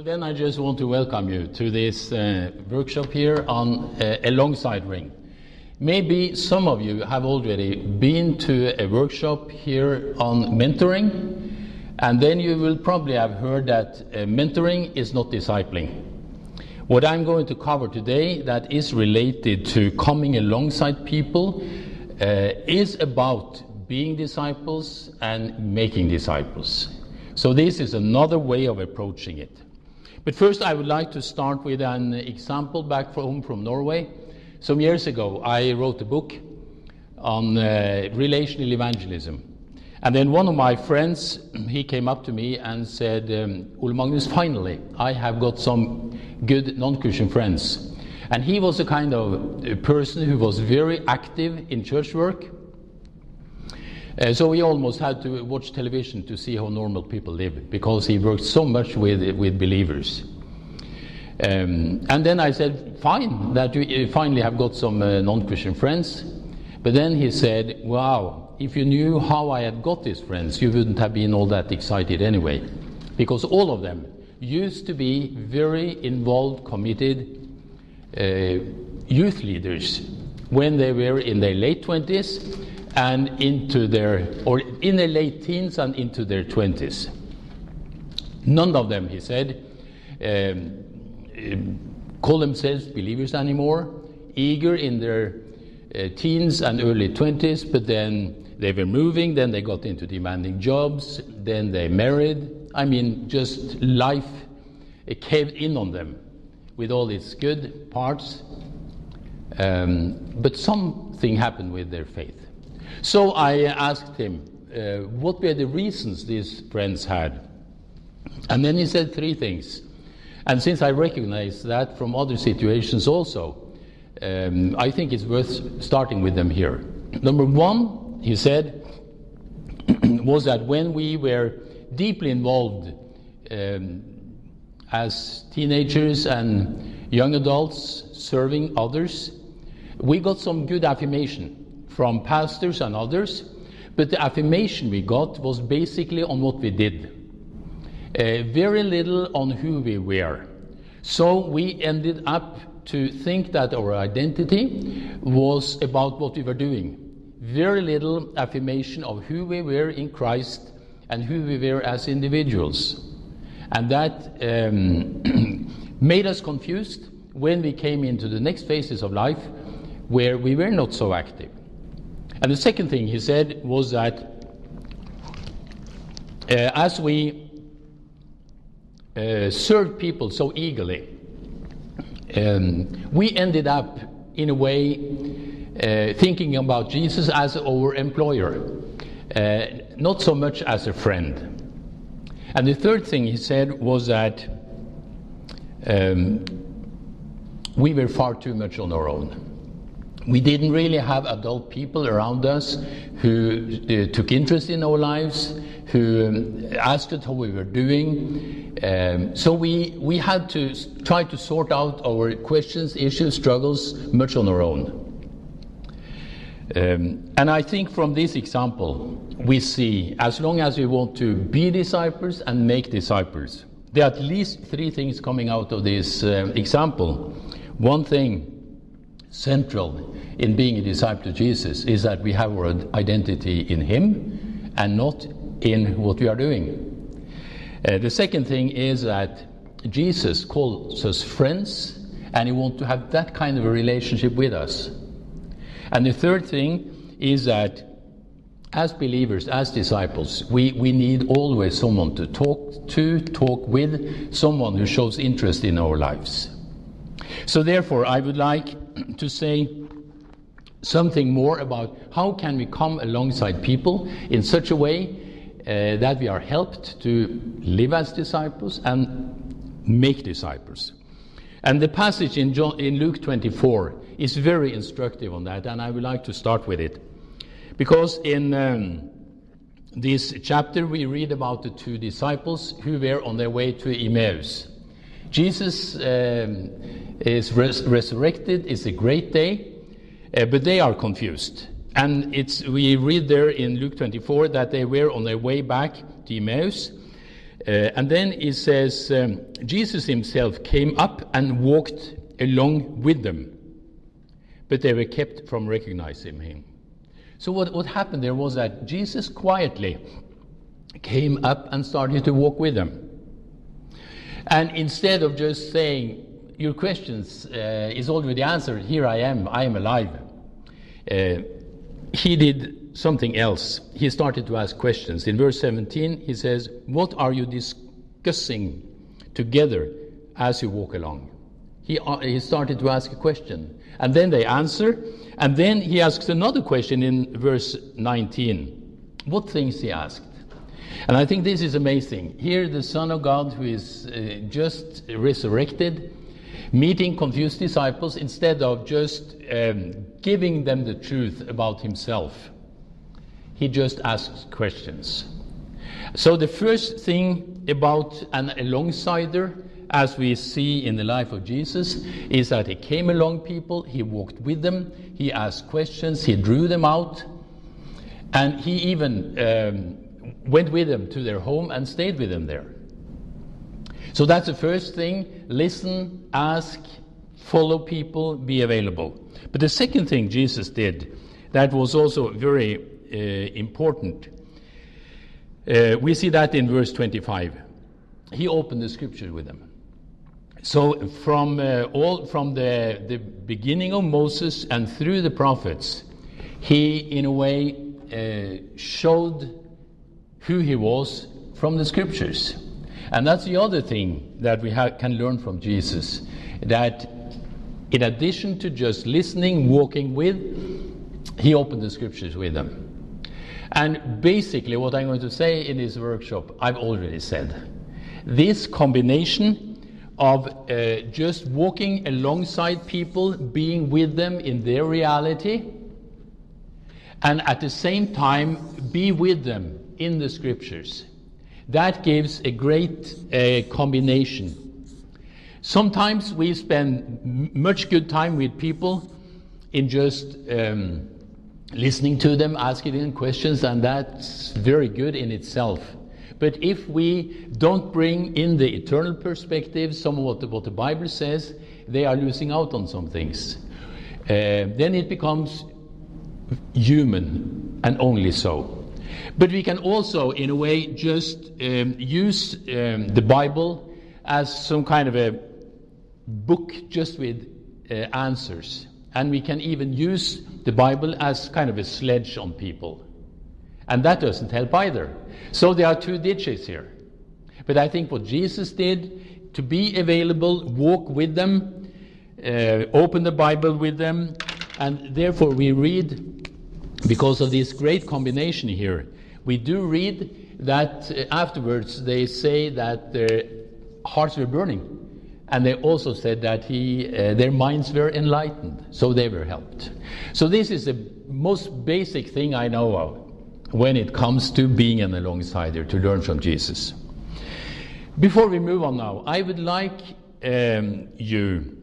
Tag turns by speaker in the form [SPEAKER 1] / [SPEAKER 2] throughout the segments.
[SPEAKER 1] Well, then I just want to welcome you to this workshop here on alongside ring. Maybe some of you have already been to a workshop here on mentoring, and then you will probably have heard that mentoring is not discipling. What I'm going to cover today that is related to coming alongside people is about being disciples and making disciples. So this is another way of approaching it. But first I would like to start with an example back home from Norway. Some years ago I wrote a book on relational evangelism. And then one of my friends, he came up to me and said, Ole-Magnus, finally, I have got some good non-Christian friends. And he was a kind of person who was very active in church work. So we almost had to watch television to see how normal people live, because he worked so much with believers. And then I said, fine, that you finally have got some non-Christian friends. But then he said, wow, if you knew how I had got these friends, you wouldn't have been all that excited anyway. Because all of them used to be very involved, committed youth leaders when they were in their late 20s and in their late teens and into their 20s. None of them, he said, call themselves believers anymore, eager in their teens and early 20s, but then they were moving, then they got into demanding jobs, then they married. I mean, just life caved in on them with all its good parts. But something happened with their faith. So I asked him, what were the reasons these friends had? And then he said three things. And since I recognize that from other situations also, I think it's worth starting with them here. Number one, he said, was that when we were deeply involved as teenagers and young adults serving others, we got some good affirmation from pastors and others, but the affirmation we got was basically on what we did. Very little on who we were. So we ended up to think that our identity was about what we were doing. Very little affirmation of who we were in Christ and who we were as individuals. And that made us confused when we came into the next phases of life where we were not so active. And the second thing he said was that as we served people so eagerly, we ended up, in a way, thinking about Jesus as our employer, not so much as a friend. And the third thing he said was that we were far too much on our own. We didn't really have adult people around us who took interest in our lives, who asked us how we were doing. So we had to try to sort out our questions, issues, struggles much on our own. And I think from this example, we see, as long as we want to be disciples and make disciples, there are at least three things coming out of this example. One thing central in being a disciple of Jesus is that we have our identity in Him and not in what we are doing. The second thing is that Jesus calls us friends, and He wants to have that kind of a relationship with us. And the third thing is that as believers, as disciples, we need always someone to talk with, someone who shows interest in our lives. So therefore, I would like to say something more about how can we come alongside people in such a way that we are helped to live as disciples and make disciples. And the passage in Luke 24 is very instructive on that, and I would like to start with it. Because in this chapter we read about the two disciples who were on their way to Emmaus. Jesus is resurrected, it's a great day, but they are confused. And we read there in Luke 24 that they were on their way back to Emmaus, And then it says, Jesus himself came up and walked along with them, but they were kept from recognizing him. So what happened there was that Jesus quietly came up and started to walk with them. And instead of just saying, your questions is already answered, here I am alive, he did something else. He started to ask questions. In verse 17, he says, what are you discussing together as you walk along? He started to ask a question. And then they answer. And then he asks another question in verse 19. What things he asked? And I think this is amazing. Here the Son of God, who is just resurrected, meeting confused disciples, instead of just giving them the truth about himself, he just asks questions. So the first thing about an alongsider, as we see in the life of Jesus, is that he came along people, he walked with them, he asked questions, he drew them out, and he even went with them to their home and stayed with them there. So that's the first thing: listen, ask, follow people, be available. But the second thing Jesus did that was also very important, we see that in verse 25. He opened the scriptures with them. So from the beginning of Moses and through the prophets, he in a way showed who he was from the scriptures. And that's the other thing that we can learn from Jesus, that in addition to just listening, walking with, he opened the scriptures with them. And basically what I'm going to say in this workshop, I've already said. This combination of just walking alongside people, being with them in their reality, and at the same time be with them in the scriptures, that gives a great combination. Sometimes we spend much good time with people in just listening to them, asking them questions, and that's very good in itself. But if we don't bring in the eternal perspective, some of what the Bible says, they are losing out on some things. Then it becomes human, and only so. But we can also, in a way, just use the Bible as some kind of a book just with answers. And we can even use the Bible as kind of a sledge on people. And that doesn't help either. So there are two ditches here. But I think what Jesus did, to be available, walk with them, open the Bible with them, and therefore we read, because of this great combination here, we do read that afterwards they say that their hearts were burning. And they also said that their minds were enlightened, so they were helped. So this is the most basic thing I know of when it comes to being an alongsider, to learn from Jesus. Before we move on now, I would like you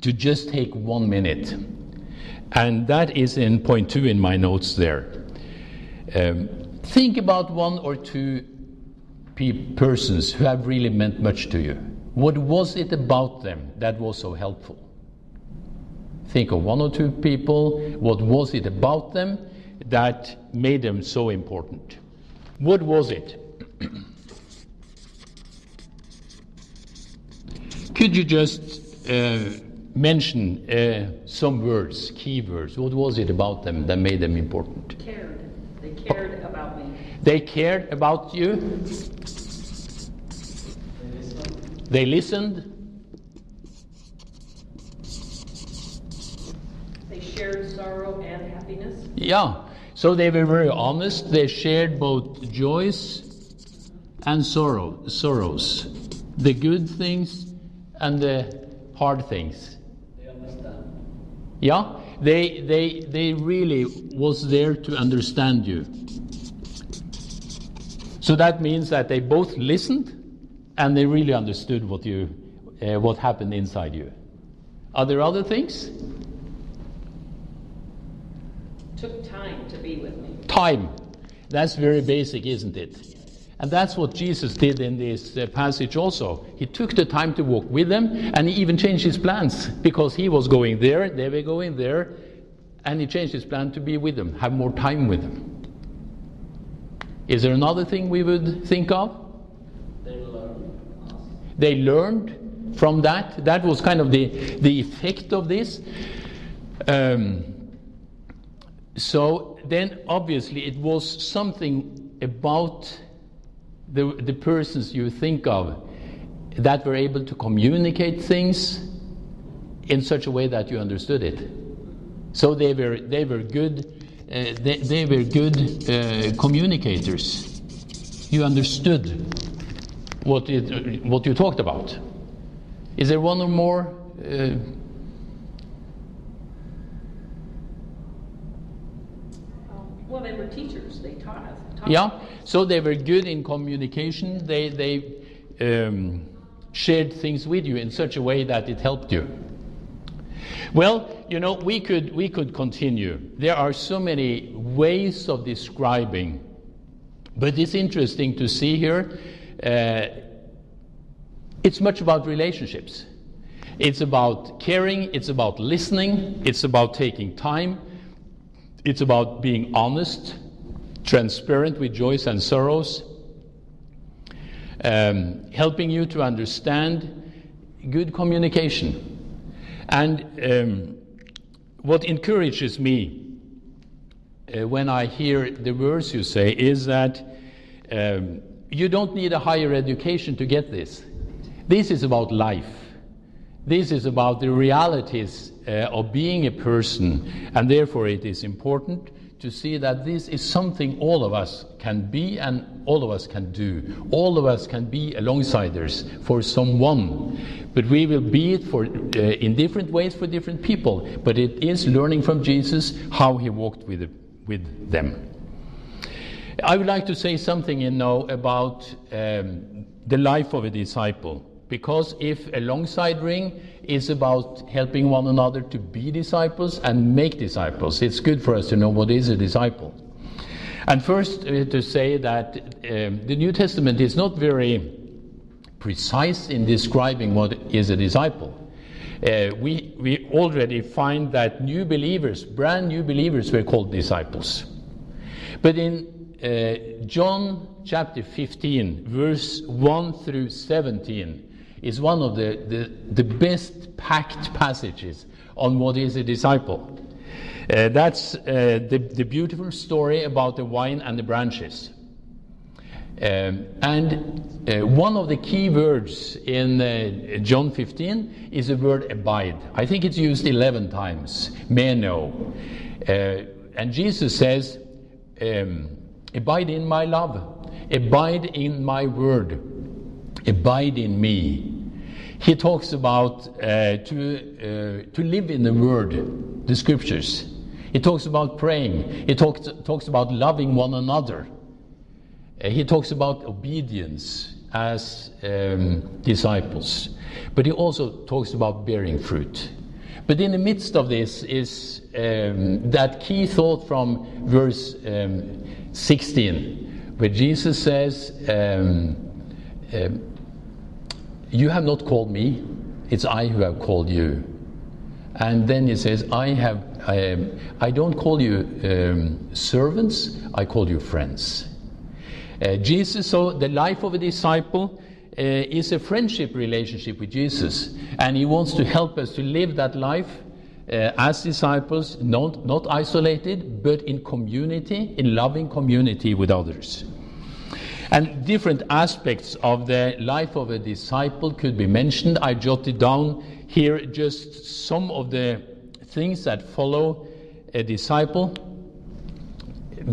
[SPEAKER 1] to just take 1 minute, and that is in point 2 in my notes there. Think about one or two persons who have really meant much to you. What was it about them that was so helpful? Think of one or two people. What was it about them that made them so important? What was it? Could you just mention some words, key words? What was it about them that made them important?
[SPEAKER 2] Cared. They cared about me.
[SPEAKER 1] They cared about you. They listened.
[SPEAKER 2] They shared sorrow and happiness.
[SPEAKER 1] Yeah, so they were very honest. They shared both joys and sorrows, the good things and the hard things.
[SPEAKER 3] They understand.
[SPEAKER 1] Yeah, they really was there to understand you. So that means that they both listened and they really understood what happened inside you. Are there other things?
[SPEAKER 2] Took time to be with me.
[SPEAKER 1] Time. That's very basic, isn't it? And that's what Jesus did in this passage also. He took the time to walk with them, and he even changed his plans, because he was going there, they were going there, and he changed his plan to be with them, have more time with them. Is there another thing we would think of? They learned from that. That was kind of the effect of this. So then obviously it was something about the persons you think of that were able to communicate things in such a way that you understood it. So they were good. They were good communicators. You understood what you talked about. Is there one or more?
[SPEAKER 2] Well, they were teachers. They taught us.
[SPEAKER 1] Yeah, so they were good in communication. They shared things with you in such a way that it helped you. Well, you know, we could continue. There are so many ways of describing, but it's interesting to see here. It's much about relationships. It's about caring. It's about listening. It's about taking time. It's about being honest, transparent with joys and sorrows, helping you to understand, good communication. And what encourages me when I hear the words you say is that you don't need a higher education to get this. This is about life. This is about the realities of being a person, and therefore it is important to see that this is something all of us can be and all of us can do. All of us can be alongsiders for someone, but we will be it for in different ways for different people. But it is learning from Jesus how he walked with them. I would like to say something now about the life of a disciple. Because if alongside ring is about helping one another to be disciples and make disciples, it's good for us to know what is a disciple. And first to say that the New Testament is not very precise in describing what is a disciple. We already find that new believers, brand new believers, were called disciples. But in John chapter 15, verse 1 through 17, is one of the best packed passages on what is a disciple. That's the beautiful story about the vine and the branches. And one of the key words in John 15 is the word abide. I think it's used 11 times, meno. And Jesus says, abide in my love, abide in my word, abide in me. He talks about to live in the Word, the Scriptures. He talks about praying. He talks about loving one another. He talks about obedience as disciples. But he also talks about bearing fruit. But in the midst of this is that key thought from verse 16, where Jesus says, you have not called me, it's I who have called you. And then he says, I don't call you servants, I call you friends. Jesus, so the life of a disciple is a friendship relationship with Jesus. And he wants to help us to live that life as disciples, not isolated, but in community, in loving community with others. And different aspects of the life of a disciple could be mentioned. I jotted down here just some of the things that follow a disciple.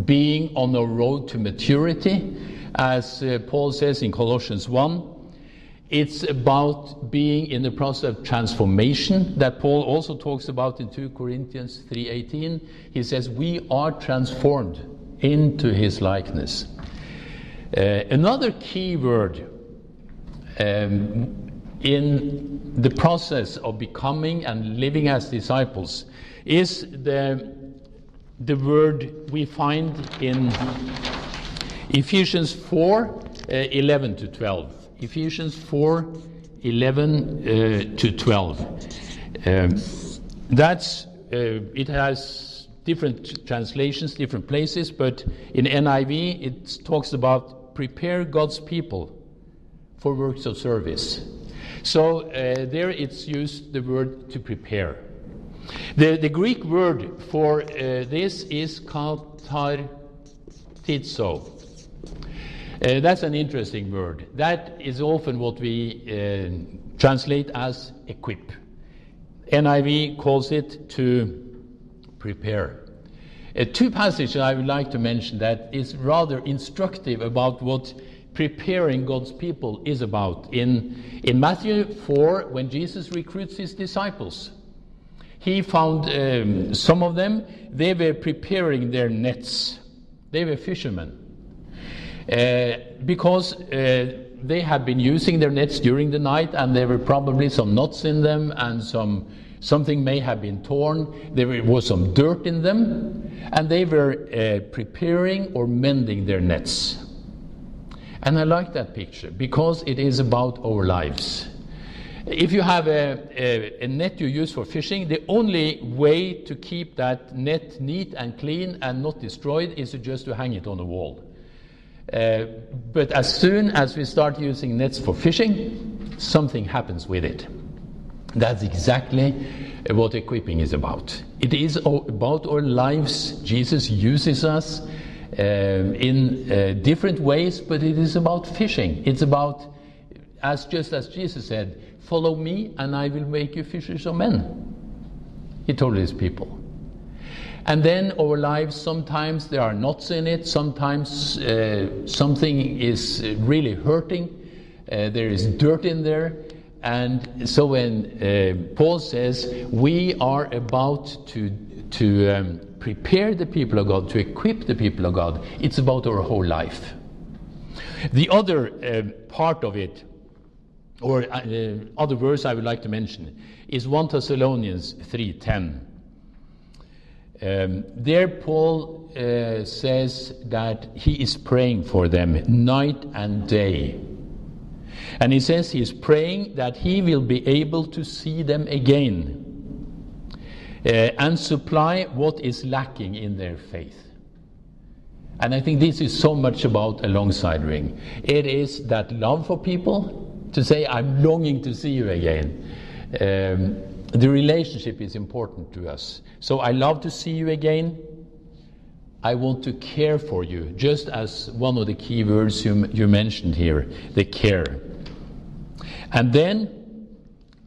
[SPEAKER 1] Being on the road to maturity, as Paul says in Colossians 1. It's about being in the process of transformation that Paul also talks about in 2 Corinthians 3:18. He says, we are transformed into his likeness. Another key word in the process of becoming and living as disciples is the word we find in Ephesians 4, 11 to 12. Ephesians 4, 11 to 12. It has different translations, different places, but in NIV it talks about prepare God's people for works of service. So there it's used the word to prepare. The Greek word for this is capsized. That's an interesting word. That is often what we translate as equip. NIV calls it to prepare. Two passages I would like to mention that is rather instructive about what preparing God's people is about. In Matthew 4, when Jesus recruits his disciples, he found some of them, they were preparing their nets. They were fishermen. Because they had been using their nets during the night, and there were probably some knots in them, and something may have been torn. There was some dirt in them, and they were preparing or mending their nets. And I like that picture because it is about our lives. If you have a net you use for fishing, the only way to keep that net neat and clean and not destroyed is just to hang it on a wall. But as soon as we start using nets for fishing, something happens with it. That's exactly what equipping is about. It is about our lives. Jesus uses us in different ways, but it is about fishing. It's about, just as Jesus said, follow me and I will make you fishers of men. He told his people. And then our lives, sometimes there are knots in it, sometimes something is really hurting, there is dirt in there. And so when Paul says we are about to prepare the people of God, to equip the people of God, it's about our whole life. The other part of it, or other verse I would like to mention, is 1 Thessalonians 3:10. There Paul says that he is praying for them night and day. And he says he is praying that he will be able to see them again and supply what is lacking in their faith. And I think this is so much about Alongside Ring. It is that love for people, to say, I'm longing to see you again. The relationship is important to us. So I love to see you again. I want to care for you, just as one of the key words you mentioned here, the care. And then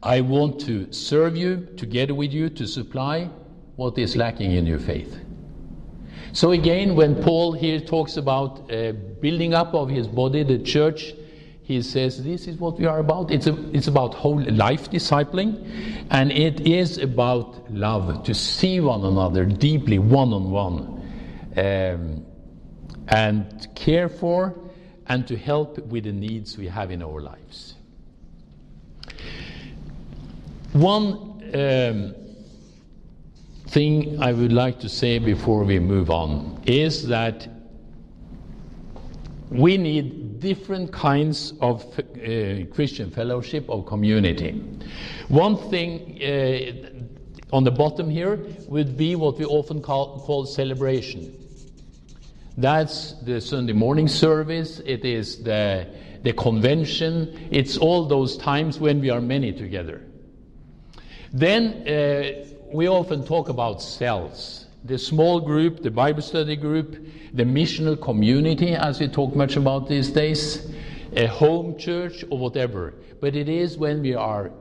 [SPEAKER 1] I want to serve you, together with you, to supply what is lacking in your faith. So again, when Paul here talks about building up of his body, the church, he says this is what we are about. It's about whole life discipling, and it is about love, to see one another deeply, one-on-one, and care for and to help with the needs we have in our lives. One thing I would like to say before we move on is that we need different kinds of Christian fellowship or community. One thing on the bottom here would be what we often call celebration. That's the Sunday morning service, it is the convention, it's all those times when we are many together. Then we often talk about cells, the small group, the Bible study group, the missional community, as we talk much about these days, a home church or whatever. But it is when we are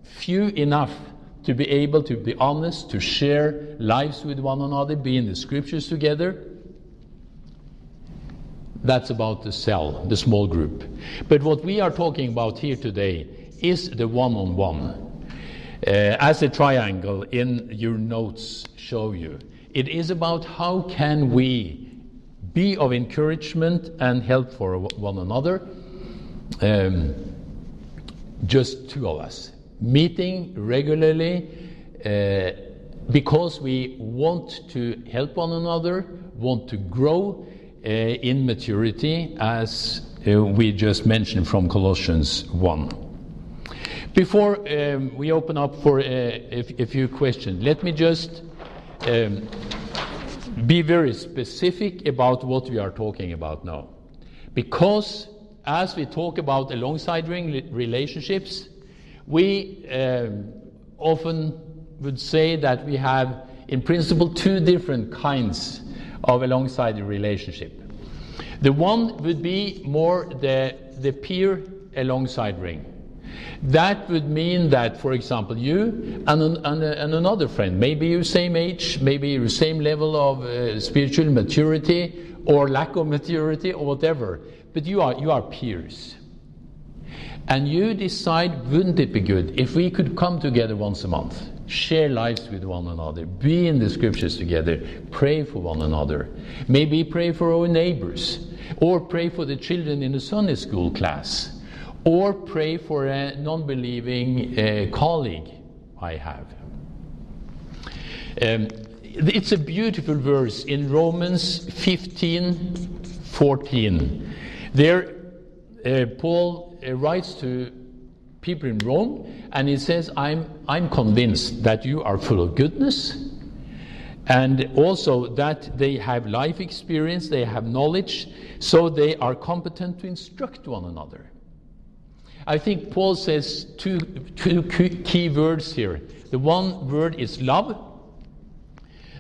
[SPEAKER 1] few enough to be able to be honest, to share lives with one another, be in the scriptures together. That's about the cell, the small group. But what we are talking about here today is the one-on-one. As a triangle in your notes show you, it is about how can we be of encouragement and help for one another. Just two of us meeting regularly because we want to help one another, want to grow in maturity, as we just mentioned from Colossians 1. Before we open up for a few questions, let me just be very specific about what we are talking about now. Because as we talk about alongside relationships, we often would say that we have, in principle, two different kinds of alongside relationship. The one would be more the peer alongside ring. That would mean that, for example, you and another friend, maybe you're same age, maybe you're same level of spiritual maturity or lack of maturity or whatever, but you are peers. And you decide, wouldn't it be good if we could come together once a month, share lives with one another, be in the scriptures together, pray for one another, maybe pray for our neighbors, or pray for the children in the Sunday school class, or pray for a non-believing colleague I have. It's a beautiful verse in Romans 15:14. There Paul writes to people in Rome, and he says, I'm convinced that you are full of goodness, and also that they have life experience, they have knowledge, so they are competent to instruct one another. I think Paul says two key words here. The one word is love,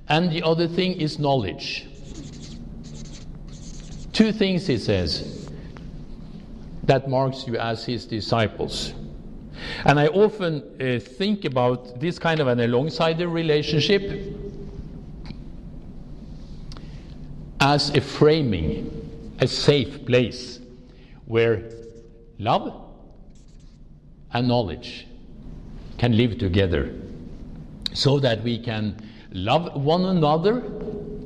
[SPEAKER 1] and the other thing is knowledge. Two things he says that marks you as his disciples. And I often think about this kind of an alongside relationship as a framing, a safe place where love and knowledge can live together, so that we can love one another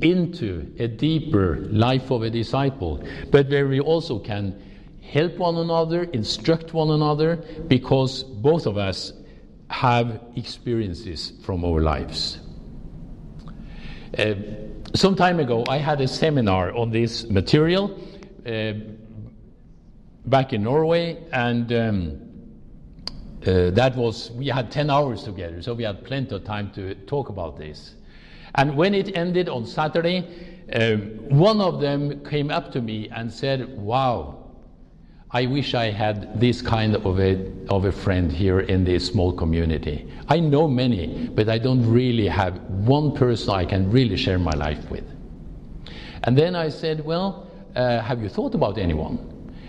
[SPEAKER 1] into a deeper life of a disciple, but where we also can help one another, instruct one another, because both of us have experiences from our lives. Some time ago, I had a seminar on this material back in Norway, and we had 10 hours together, so we had plenty of time to talk about this. And when it ended on Saturday, one of them came up to me and said, "Wow, I wish I had this kind of a friend here in this small community. I know many, but I don't really have one person I can really share my life with." And then I said, "Well, have you thought about anyone?"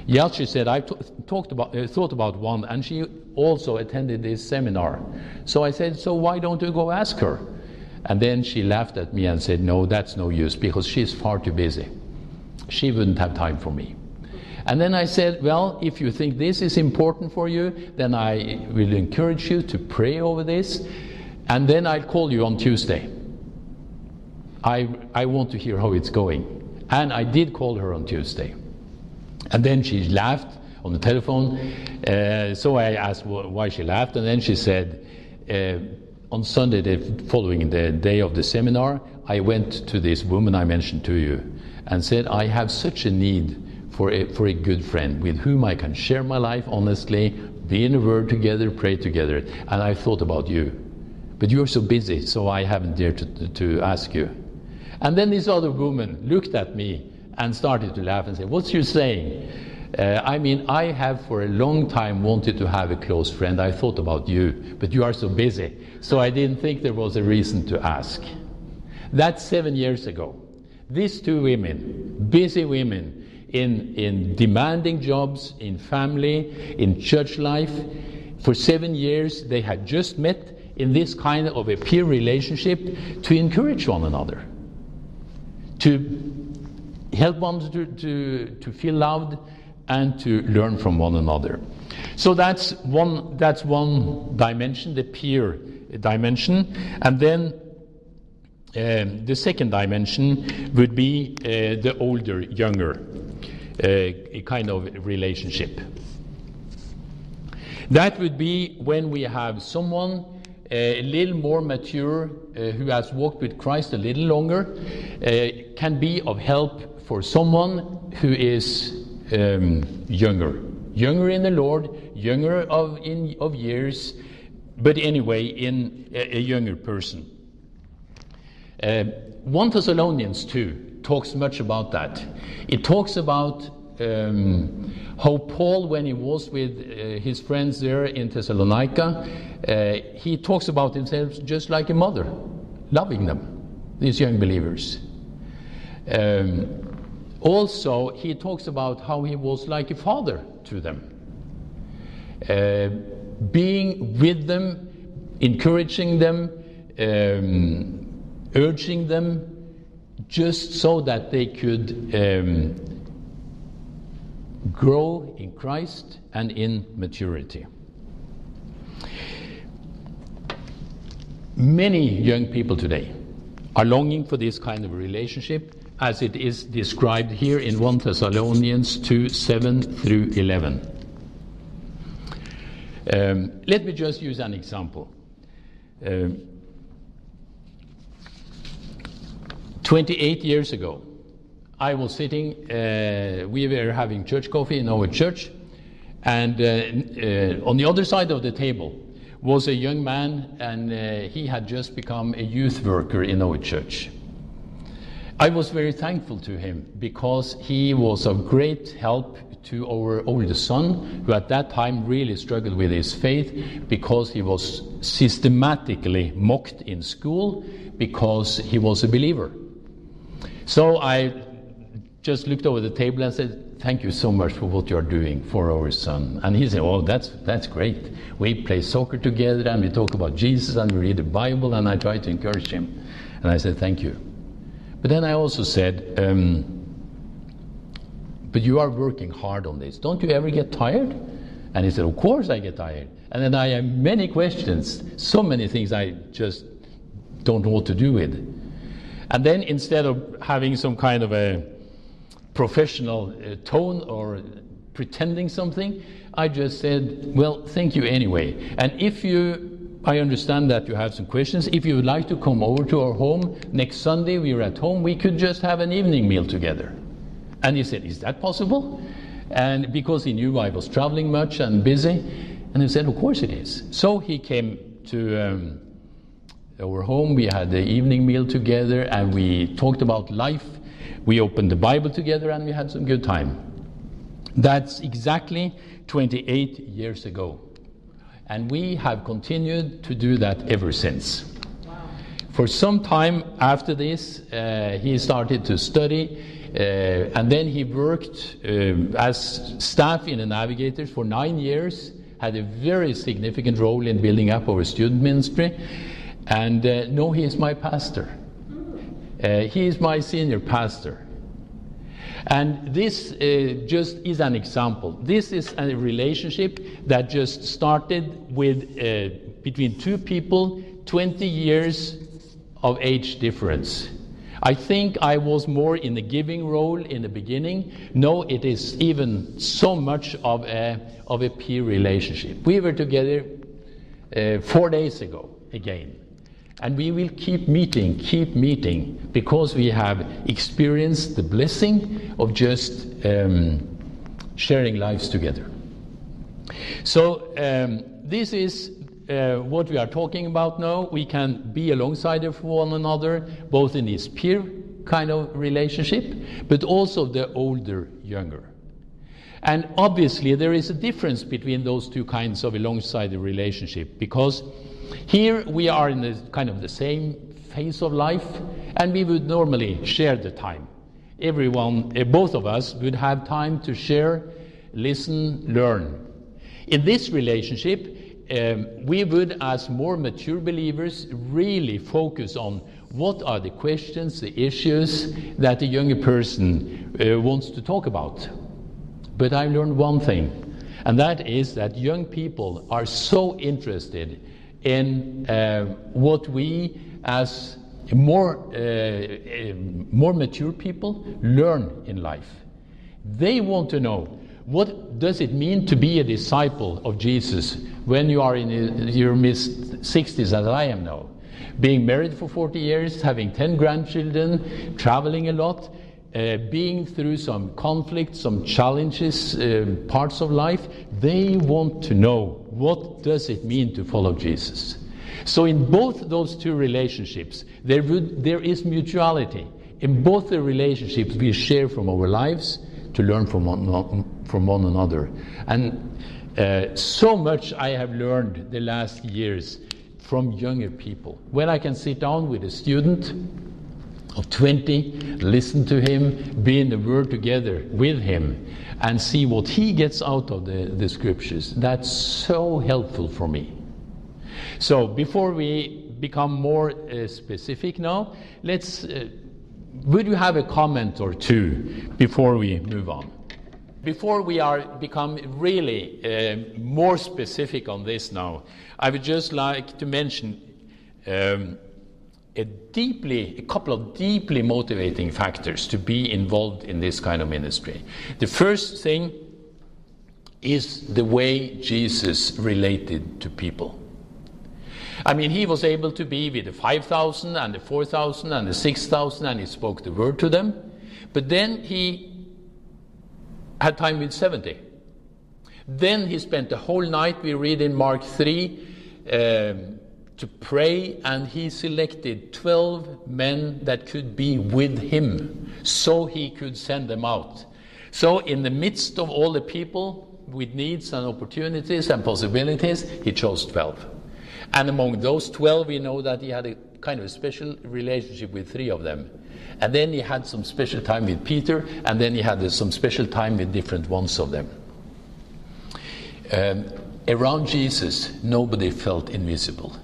[SPEAKER 1] Yeah, she said, "I thought about one, and she also attended this seminar." So I said, "So why don't you go ask her?" And then she laughed at me and said, "No, that's no use, because she's far too busy. She wouldn't have time for me." And then I said, "Well, if you think this is important for you, then I will encourage you to pray over this, and then I'll call you on Tuesday. I want to hear how it's going." And I did call her on Tuesday. And then she laughed on the telephone. So I asked why she laughed, and then she said, "On Sunday, the following the day of the seminar, I went to this woman I mentioned to you and said, I have such a need for a good friend with whom I can share my life honestly, be in the Word together, pray together. And I thought about you. But you're so busy, so I haven't dared to ask you." And then this other woman looked at me and started to laugh and say, "What's you saying? I have for a long time wanted to have a close friend. I thought about you, but you are so busy. So I didn't think there was a reason to ask." That's 7 years ago. These two women, busy women, in demanding jobs, in family, in church life, for 7 years they had just met in this kind of a peer relationship to encourage one another, to help one to feel loved and to learn from one another. So that's one dimension, the peer dimension. And then the second dimension would be the older, younger kind of relationship. That would be when we have someone a little more mature who has walked with Christ a little longer, can be of help for someone who is younger in the Lord, younger of years, but anyway, in a younger person. 1 Thessalonians 2 talks much about that. It talks about how Paul, when he was with his friends there in Thessalonica, he talks about himself just like a mother, loving them, these young believers. Also, he talks about how he was like a father to them, being with them, encouraging them, urging them, just so that they could grow in Christ and in maturity. Many young people today are longing for this kind of relationship, as it is described here in 1 Thessalonians 2, 7 through 11. Let me just use an example. 28 years ago, I was sitting, we were having church coffee in our church, and on the other side of the table was a young man, and he had just become a youth worker in our church. I was very thankful to him because he was of great help to our oldest son, who at that time really struggled with his faith because he was systematically mocked in school because he was a believer. So I just looked over the table and said, "Thank you so much for what you are doing for our son." And he said, "Oh, that's great. We play soccer together and we talk about Jesus and we read the Bible," and I tried to encourage him. And I said, "Thank you." But then I also said, "But you are working hard on this. Don't you ever get tired?" And he said, "Of course I get tired. And then I have many questions, so many things I just don't know what to do with." And then instead of having some kind of a professional tone or pretending something, I just said, "Well, thank you anyway. And I understand that you have some questions. If you would like to come over to our home next Sunday, we are at home, we could just have an evening meal together." And he said, "Is that possible?" And because he knew I was traveling much and busy, and he said, "Of course it is." So he came to our home, we had the evening meal together, and we talked about life. We opened the Bible together, and we had some good time. That's exactly 28 years ago. And we have continued to do that ever since. Wow. For some time after this, he started to study, and then he worked as staff in the Navigators for 9 years, had a very significant role in building up our student ministry, and now he is my pastor. He is my senior pastor. And this just is an example. This is a relationship that just started with between two people, 20 years of age difference. I think I was more in the giving role in the beginning. No, it is even so much of a peer relationship. We were together 4 days ago again. And we will keep meeting, because we have experienced the blessing of just sharing lives together. So this is what we are talking about now. We can be alongside of one another, both in this peer kind of relationship, but also the older, younger. And obviously there is a difference between those two kinds of alongside the relationship, because here we are in kind of the same phase of life, and we would normally share the time. Everyone, both of us would have time to share, listen, learn. In this relationship, we would, as more mature believers, really focus on what are the questions, the issues that the younger person wants to talk about. But I learned one thing, and that is that young people are so interested in what we as more mature people learn in life. They want to know, what does it mean to be a disciple of Jesus when you are in your mid-60s, as I am now? Being married for 40 years, having 10 grandchildren, traveling a lot. being through some conflicts, some challenges, parts of life, they want to know, what does it mean to follow Jesus? So in both those two relationships, there is mutuality. In both the relationships, we share from our lives to learn from one another. And so much I have learned the last years from younger people. When I can sit down with a student of 20, listen to him, be in the Word together with him, and see what he gets out of the Scriptures, that's so helpful for me. So before we become more specific now, would you have a comment or two before we move on? Before we become really more specific on this now, I would just like to mention a couple of deeply motivating factors to be involved in this kind of ministry. The first thing is the way Jesus related to people. I mean, he was able to be with the 5,000 and the 4,000 and the 6,000, and he spoke the word to them. But then he had time with 70. Then he spent the whole night, we read in Mark 3, to pray, and he selected 12 men that could be with him so he could send them out. So in the midst of all the people with needs and opportunities and possibilities, he chose 12. And among those 12, we know that he had a kind of a special relationship with 3 of them. And then he had some special time with Peter, and then he had some special time with different ones of them. Around Jesus, nobody felt invisible.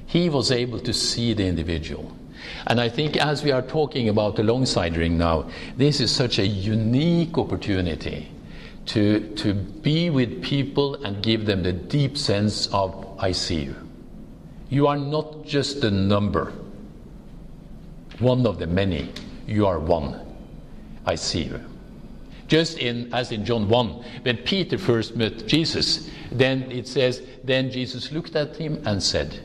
[SPEAKER 1] He was able to see the individual. And I think as we are talking about the alongside ring now, this is such a unique opportunity to be with people and give them the deep sense of, I see you. You are not just a number, one of the many. You are one. I see you. Just as in John 1, when Peter first met Jesus, then it says, then Jesus looked at him and said,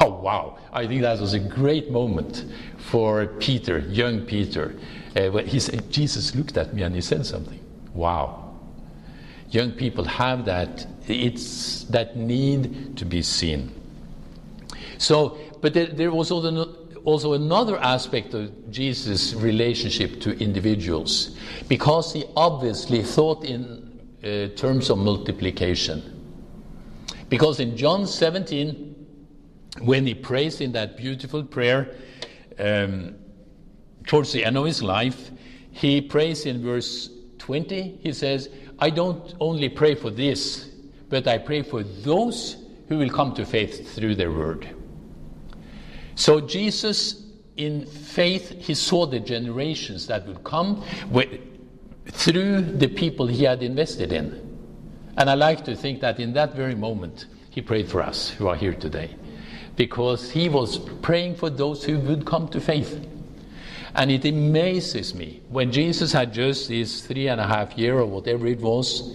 [SPEAKER 1] oh wow, I think that was a great moment for Peter, young Peter. When he said, Jesus looked at me and he said something. Wow. Young people have that, it's that need to be seen. So, but there was also another aspect of Jesus' relationship to individuals, because he obviously thought in terms of multiplication. Because in John 17, when he prays in that beautiful prayer towards the end of his life, he prays in verse 20, he says, I don't only pray for this, but I pray for those who will come to faith through their word. So Jesus, in faith, he saw the generations that would come through the people he had invested in. And I like to think that in that very moment, he prayed for us who are here today, because he was praying for those who would come to faith. And it amazes me, when Jesus had just his 3.5 years or whatever it was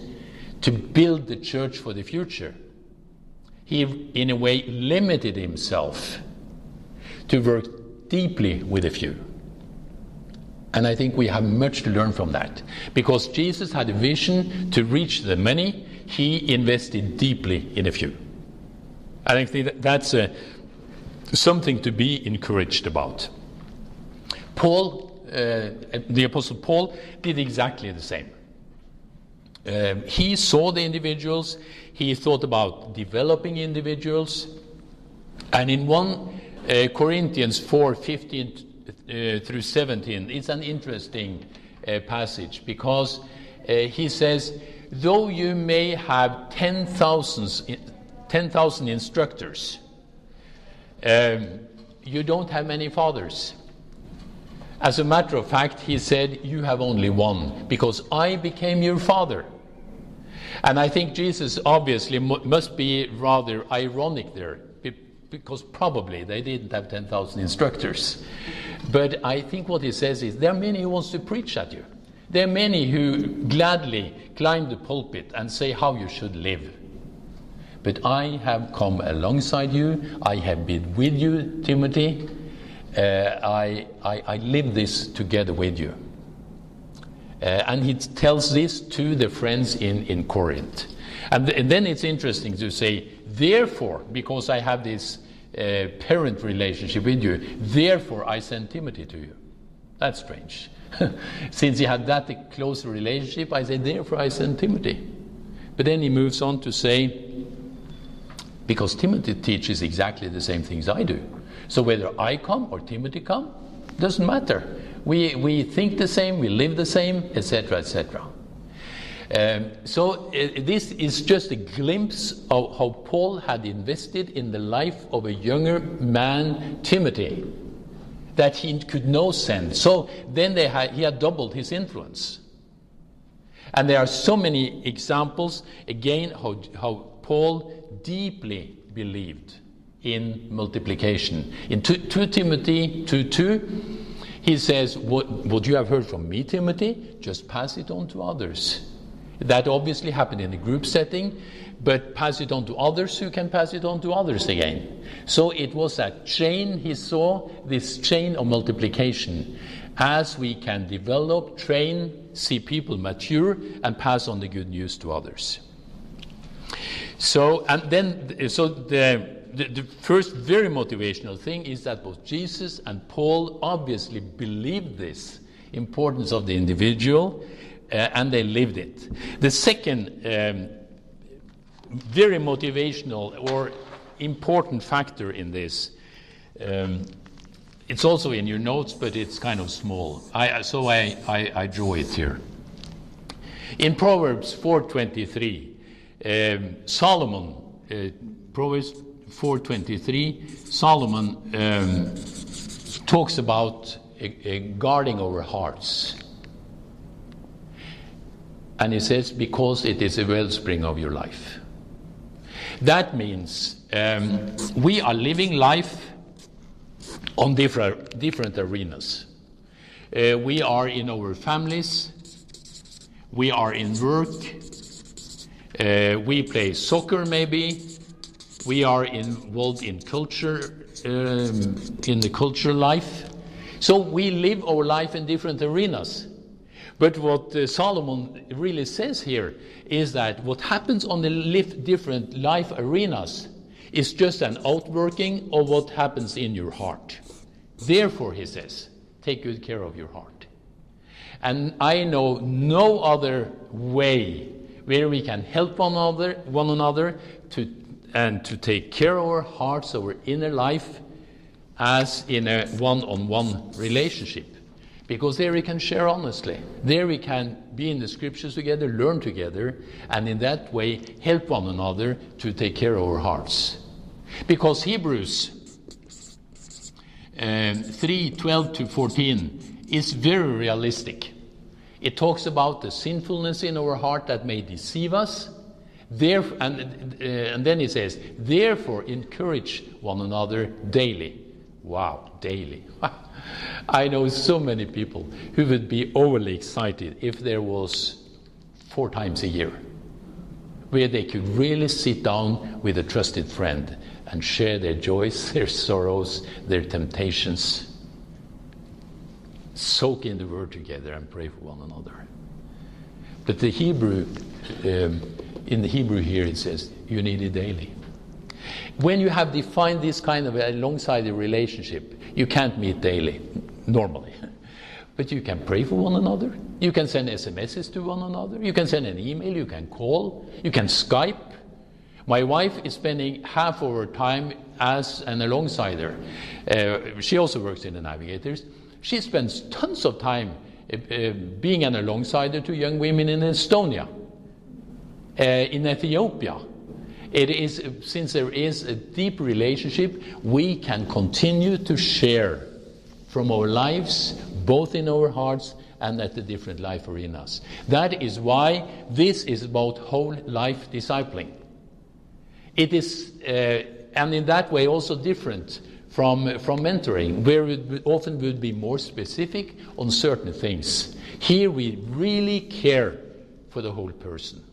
[SPEAKER 1] to build the church for the future, he in a way limited himself to work deeply with a few. And I think we have much to learn from that. Because Jesus had a vision to reach the many, he invested deeply in a few. I think that's something to be encouraged about. Paul, the Apostle Paul, did exactly the same. He saw the individuals, he thought about developing individuals, and in 1 Corinthians 4:15 through 17, it's an interesting passage, because he says, though you may have 10,000 instructors, you don't have many fathers. As a matter of fact, he said, you have only one, because I became your father. And I think Jesus obviously must be rather ironic there, because probably they didn't have 10,000 instructors. But I think what he says is, there are many who wants to preach at you. There are many who gladly climb the pulpit and say how you should live. But I have come alongside you, I have been with you, Timothy, I live this together with you. And he tells this to the friends in Corinth. And then it's interesting to say, therefore, because I have this parent relationship with you, therefore I send Timothy to you. That's strange. Since he had that close relationship, I say, therefore I send Timothy. But then he moves on to say, because Timothy teaches exactly the same things I do. So whether I come or Timothy come, doesn't matter. We think the same, we live the same, etc., etc. So this is just a glimpse of how Paul had invested in the life of a younger man, Timothy, that he could now send. So then he had doubled his influence. And there are so many examples, again, how Paul deeply believed in multiplication. In 2 Timothy 2:2, he says, what you have heard from me, Timothy, just pass it on to others. That obviously happened in a group setting, but pass it on to others who can pass it on to others again. So it was a chain, he saw, this chain of multiplication. As we can develop, train, see people mature, and pass on the good news to others. So the first very motivational thing is that both Jesus and Paul obviously believed this importance of the individual, and they lived it. The second very motivational or important factor in this, it's also in your notes, but it's kind of small. So I draw it here. In Proverbs 4:23, Solomon, Proverbs 4:23, Solomon talks about guarding our hearts. And he says, because it is a wellspring of your life. That means we are living life on different arenas. We are in our families, we are in work, we play soccer maybe, we are involved in culture, in the cultural life. So we live our life in different arenas. But what Solomon really says here is that what happens on the different life arenas is just an outworking of what happens in your heart. Therefore, he says, take good care of your heart. And I know no other way where we can help one another to take care of our hearts, our inner life, as in a one-on-one relationship. Because there we can share honestly. There we can be in the scriptures together, learn together, and in that way help one another to take care of our hearts. Because Hebrews 3:12-14 is very realistic. It talks about the sinfulness in our heart that may deceive us. And then it says, therefore encourage one another daily. Wow, daily. I know so many people who would be overly excited if there was 4 times a year where they could really sit down with a trusted friend and share their joys, their sorrows, their temptations, soak in the Word together and pray for one another. But the Hebrew, in the Hebrew here it says, you need it daily. When you have defined this kind of a long-sided relationship, you can't meet daily, normally. But you can pray for one another. You can send SMSs to one another. You can send an email. You can call. You can Skype. My wife is spending half of her time as an alongside-er. She also works in the Navigators. She spends tons of time being an alongside-er to young women in Estonia, in Ethiopia. It is, since there is a deep relationship, we can continue to share from our lives, both in our hearts and at the different life arenas. That is why this is about whole life discipling. It is, and in that way, also different from mentoring, where it often would be more specific on certain things. Here we really care for the whole person.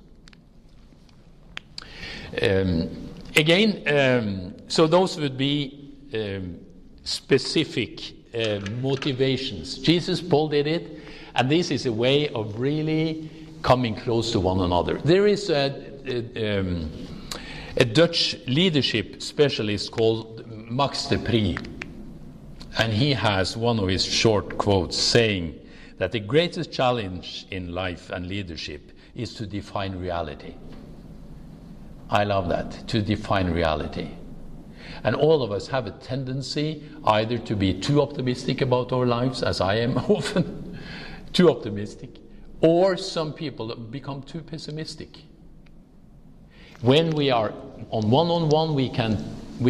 [SPEAKER 1] So those would be specific motivations. Jesus, Paul did it, And this is a way of really coming close to one another. There is a Dutch leadership specialist called Max de Pree, and he has one of his short quotes saying that the greatest challenge in life and leadership is to define reality. I love that, to define reality. And all of us have a tendency either to be too optimistic about our lives, as I am often, too optimistic, or some people become too pessimistic. When we are on one-on-one, we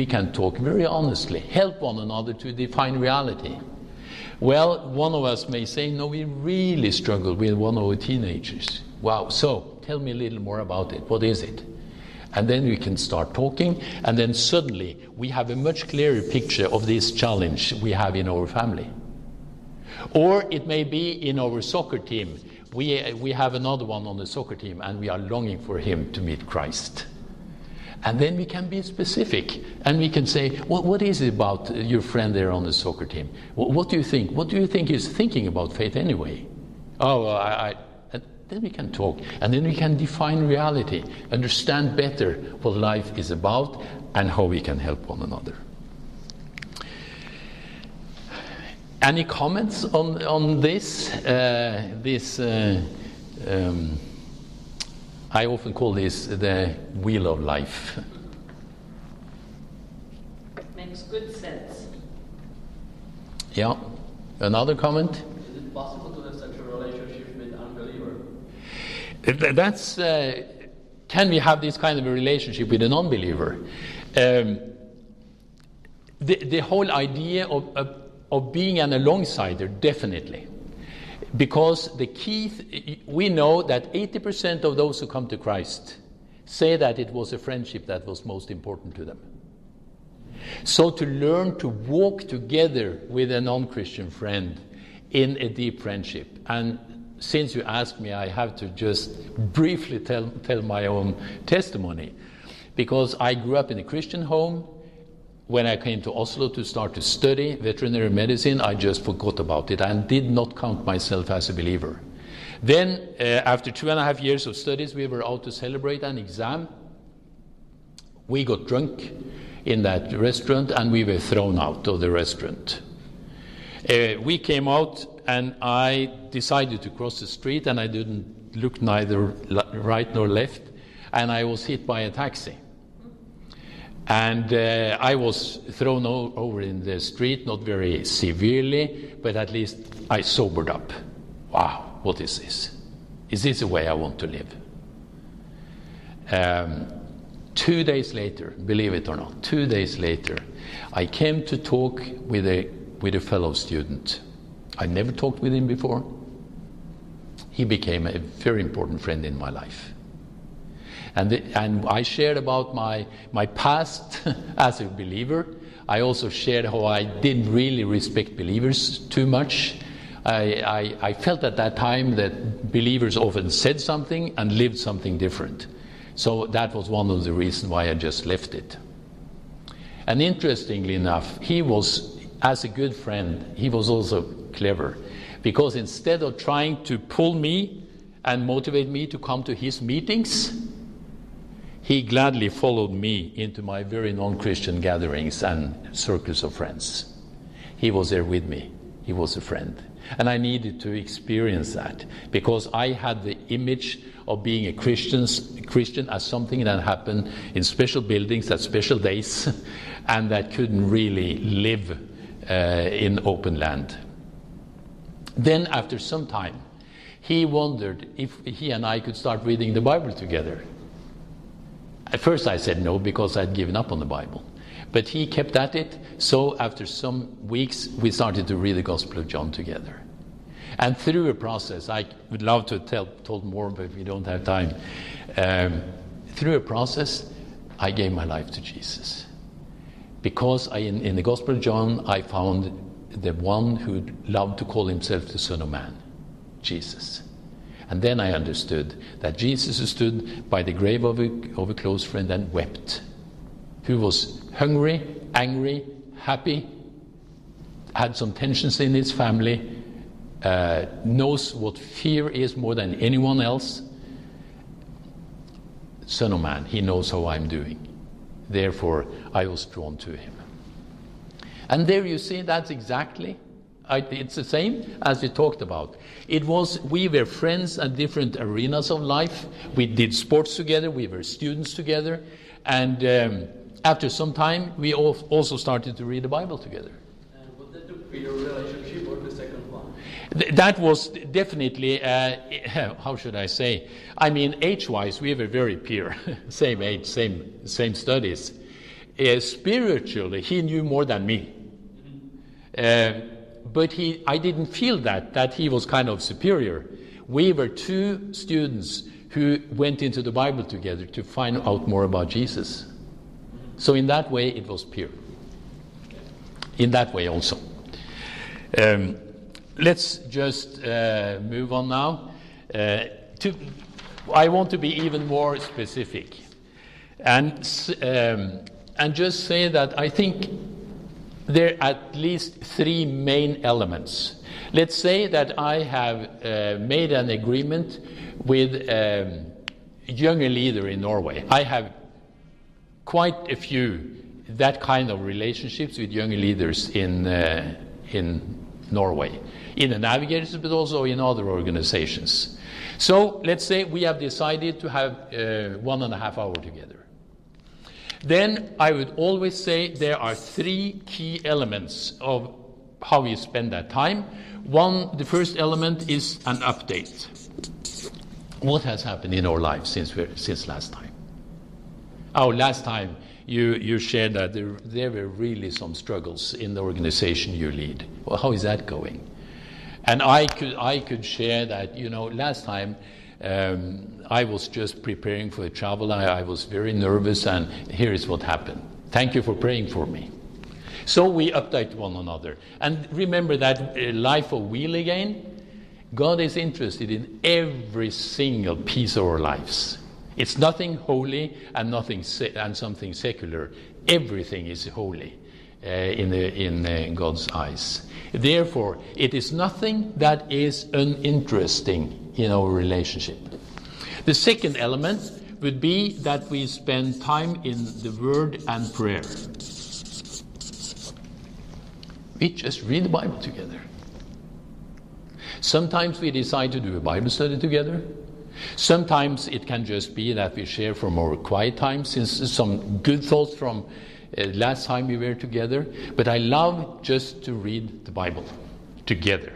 [SPEAKER 1] can talk very honestly, help one another to define reality. Well, one of us may say, no, we really struggle with one of our teenagers. Wow, so tell me a little more about it. What is it? And then we can start talking, and then suddenly we have a much clearer picture of this challenge we have in our family. Or it may be in our soccer team. We have another one on the soccer team, and we are longing for him to meet Christ. And then we can be specific, and we can say, what is it about your friend there on the soccer team? What do you think? What do you think he's thinking about faith anyway? And then we can talk, and then we can define reality, understand better what life is about, and how we can help one another. Any comments on this? I often call this the wheel of life.
[SPEAKER 2] Makes good sense.
[SPEAKER 1] Yeah. Another comment?
[SPEAKER 3] Is it possible to have such a relationship with unbeliever?
[SPEAKER 1] That's can we have this kind of a relationship with an unbeliever? The whole idea of being an alongside-er, definitely. Because the key, we know that 80% of those who come to Christ say that it was a friendship that was most important to them. So to learn to walk together with a non-Christian friend in a deep friendship. And since you asked me, I have to just briefly tell my own testimony. Because I grew up in a Christian home. When I came to Oslo to start to study veterinary medicine, I just forgot about it and did not count myself as a believer. Then, after 2.5 years of studies, we were out to celebrate an exam. We got drunk in that restaurant, and we were thrown out of the restaurant. We came out, and I decided to cross the street, and I didn't look neither right nor left, and I was hit by a taxi. And I was thrown over in the street, not very severely, but at least I sobered up. Wow, what is this? Is this the way I want to live? 2 days later, believe it or not, 2 days later, I came to talk with a fellow student. I never talked with him before. He became a very important friend in my life. And I shared about my past as a believer. I also shared how I didn't really respect believers too much. I felt at that time that believers often said something and lived something different. So that was one of the reasons why I just left it. And interestingly enough, he was, as a good friend, he was also clever. Because instead of trying to pull me and motivate me to come to his meetings, he gladly followed me into my very non-Christian gatherings and circles of friends. He was there with me. He was a friend. And I needed to experience that because I had the image of being a Christian as something that happened in special buildings at special days and that couldn't really live in open land. Then after some time, he wondered if he and I could start reading the Bible together. At first I said no because I'd given up on the Bible. But he kept at it, so after some weeks we started to read the Gospel of John together. And through a process, I would love to have told more, but we don't have time. Through a process, I gave my life to Jesus. Because in the Gospel of John, I found the one who loved to call himself the Son of Man, Jesus. And then I understood that Jesus stood by the grave of a close friend and wept, who was hungry, angry, happy, had some tensions in his family, knows what fear is more than anyone else. Son of man, he knows how I'm doing. Therefore, I was drawn to him. And there you see, that's exactly, it's the same as we talked about. We were friends at different arenas of life. We did sports together, we were students together, and after some time, we also started to read the Bible together.
[SPEAKER 3] And was that the peer relationship or the second one?
[SPEAKER 1] That was definitely, how should I say? I mean, age-wise, we were very peer, same age, same studies. Spiritually, he knew more than me. But I didn't feel that he was kind of superior. We were two students who went into the Bible together to find out more about Jesus. So in that way, it was peer. In that way also. Let's just move on now. I want to be even more specific. And just say that I think there are at least three main elements. Let's say that I have made an agreement with a younger leader in Norway. I have quite a few that kind of relationships with younger leaders in Norway, in the Navigators, but also in other organizations. So let's say we have decided to have 1.5 hours together. Then I would always say there are three key elements of how you spend that time. The first element is an update. What has happened in our lives since last time? Last time you shared that there were really some struggles in the organization you lead. Well, how is that going? And I could share that, last time I was just preparing for the travel. I was very nervous, and here is what happened. Thank you for praying for me. So we update one another. And remember that life of wheel again, God is interested in every single piece of our lives. It's nothing holy and something secular. Everything is holy in God's eyes. Therefore, it is nothing that is uninteresting in our relationship. The second element would be that we spend time in the Word and prayer. We just read the Bible together. Sometimes we decide to do a Bible study together. Sometimes it can just be that we share from our quiet time, since some good thoughts from last time we were together. But I love just to read the Bible together.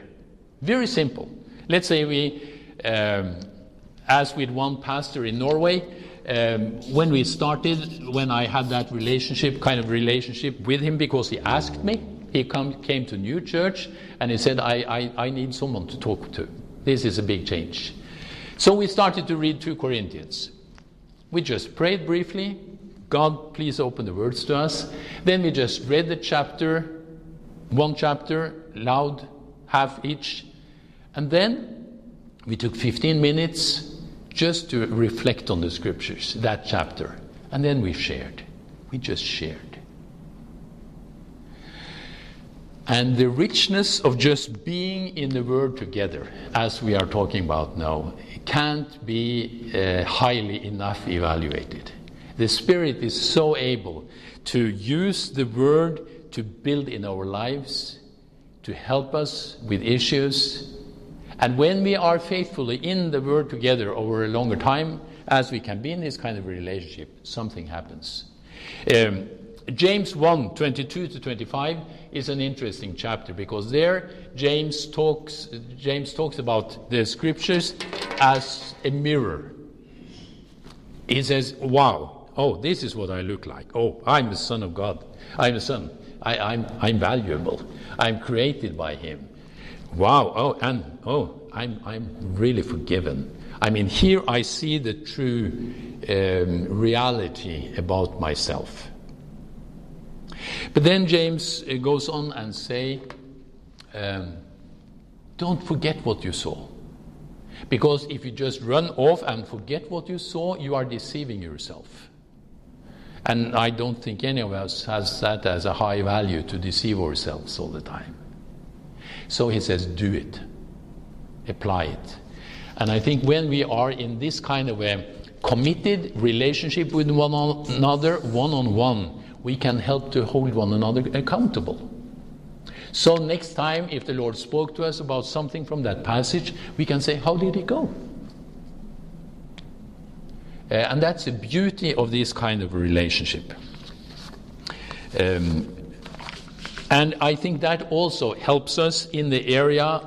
[SPEAKER 1] Very simple. Let's say we, as with one pastor in Norway, when I had that relationship with him, because he asked me, he came to New Church and he said, I need someone to talk to. This is a big change. So we started to read 2 Corinthians. We just prayed briefly. God, please open the words to us. Then we just read the one chapter, loud, half each. And then we took 15 minutes just to reflect on the scriptures, that chapter. And then we shared. We just shared. And the richness of just being in the Word together, as we are talking about now, can't be highly enough evaluated. The Spirit is so able to use the Word to build in our lives, to help us with issues. And when we are faithfully in the Word together over a longer time, as we can be in this kind of relationship, something happens. James 1:22-25 is an interesting chapter, because there James talks about the scriptures as a mirror. He says, wow, this is what I look like. I'm the son of God. I'm a son. I'm valuable. I'm created by him. Wow, I'm really forgiven. I mean, here I see the true reality about myself. But then James goes on and say, don't forget what you saw. Because if you just run off and forget what you saw, you are deceiving yourself. And I don't think any of us has that as a high value, to deceive ourselves all the time. So he says, do it. apply it. And I think when we are in this kind of a committed relationship with one another, one-on-one, we can help to hold one another accountable. So next time, if the Lord spoke to us about something from that passage, we can say, how did it go? And that's the beauty of this kind of relationship. And I think that also helps us in the area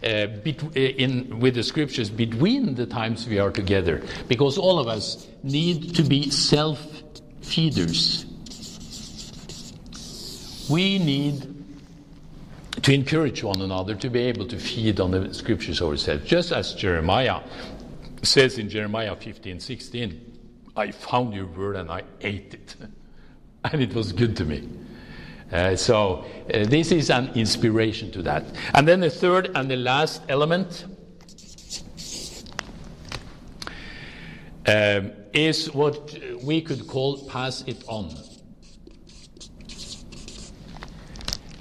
[SPEAKER 1] with the scriptures between the times we are together, because all of us need to be self-feeders. We need to encourage one another to be able to feed on the scriptures ourselves, just as Jeremiah says in Jeremiah 15:16, I found your word and I ate it, and it was good to me. So this is an inspiration to that. And then the third and the last element is what we could call pass it on.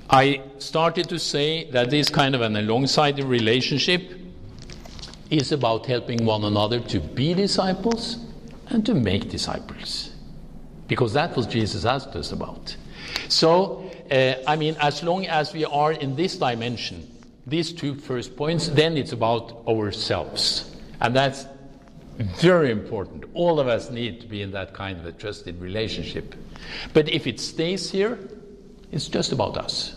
[SPEAKER 1] I started to say that this kind of an alongside relationship is about helping one another to be disciples and to make disciples, because that was Jesus asked us about. So, as long as we are in this dimension, these two first points, then it's about ourselves. And that's very important. All of us need to be in that kind of a trusted relationship. But if it stays here, it's just about us.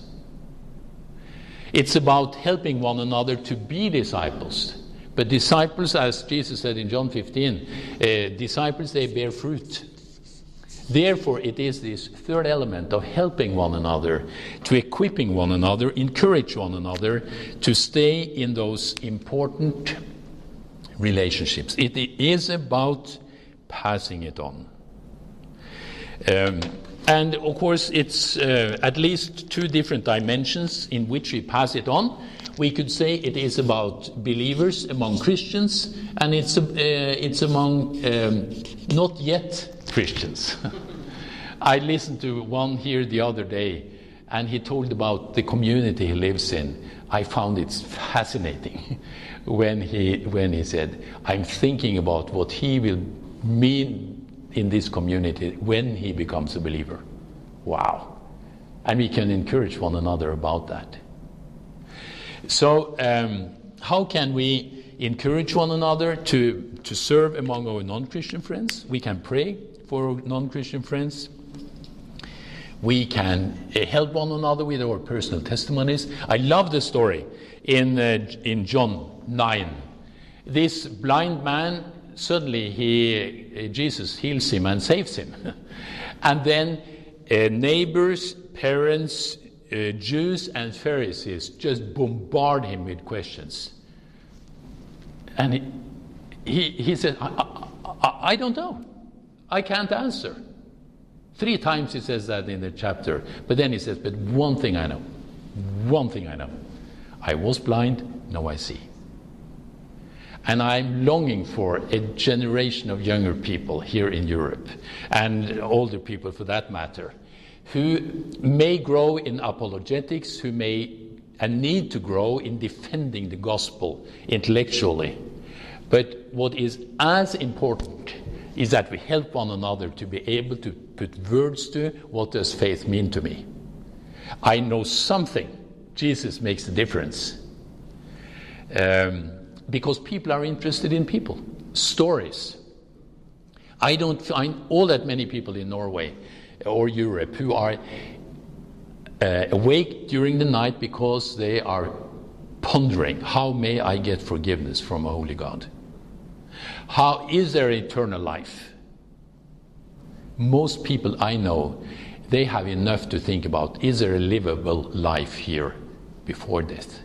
[SPEAKER 1] It's about helping one another to be disciples. But disciples, as Jesus said in John 15, disciples, they bear fruit. Therefore, it is this third element of helping one another, to equipping one another, encourage one another to stay in those important relationships. It is about passing it on. And of course, it's at least two different dimensions in which we pass it on. We could say it is about believers among Christians, and it's among not yet Christians. I listened to one here the other day, and he told about the community he lives in. I found it fascinating when he said, I'm thinking about what he will mean in this community when he becomes a believer. Wow. And we can encourage one another about that. So how can we encourage one another to serve among our non-Christian friends? We can pray for our non-Christian friends. We can help one another with our personal testimonies. I love the story in John 9. This blind man, suddenly Jesus heals him and saves him. And then neighbors, parents, Jews and Pharisees just bombard him with questions. And he said, I don't know. I can't answer. 3 times he says that in the chapter. But then he says, but one thing I know. One thing I know. I was blind, now I see. And I'm longing for a generation of younger people here in Europe, and older people for that matter, who may grow in apologetics, who may and need to grow in defending the gospel intellectually. But what is as important is that we help one another to be able to put words to what does faith mean to me. I know something. Jesus makes a difference. Because people are interested in people, stories. I don't find all that many people in Norway or Europe who are awake during the night because they are pondering, how may I get forgiveness from a holy God? How is there eternal life? Most people I know, they have enough to think about, is there a livable life here before death?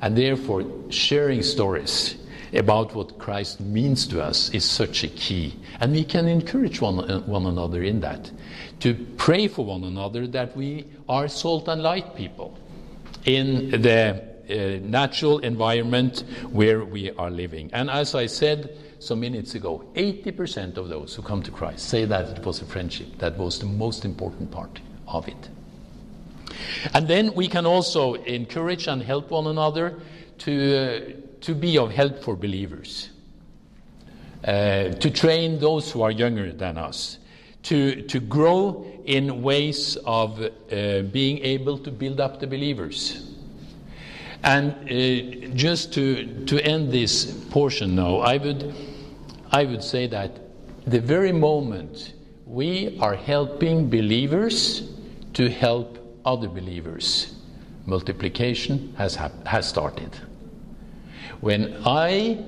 [SPEAKER 1] And therefore, sharing stories about what Christ means to us is such a key. And we can encourage one another in that. To pray for one another that we are salt and light people in the natural environment where we are living. And as I said some minutes ago, 80% of those who come to Christ say that it was a friendship. That was the most important part of it. And then we can also encourage and help one another to be of help for believers, to train those who are younger than us, to grow in ways of being able to build up the believers. And just to end this portion now, I would say that the very moment we are helping believers to help other believers, multiplication has started. When I,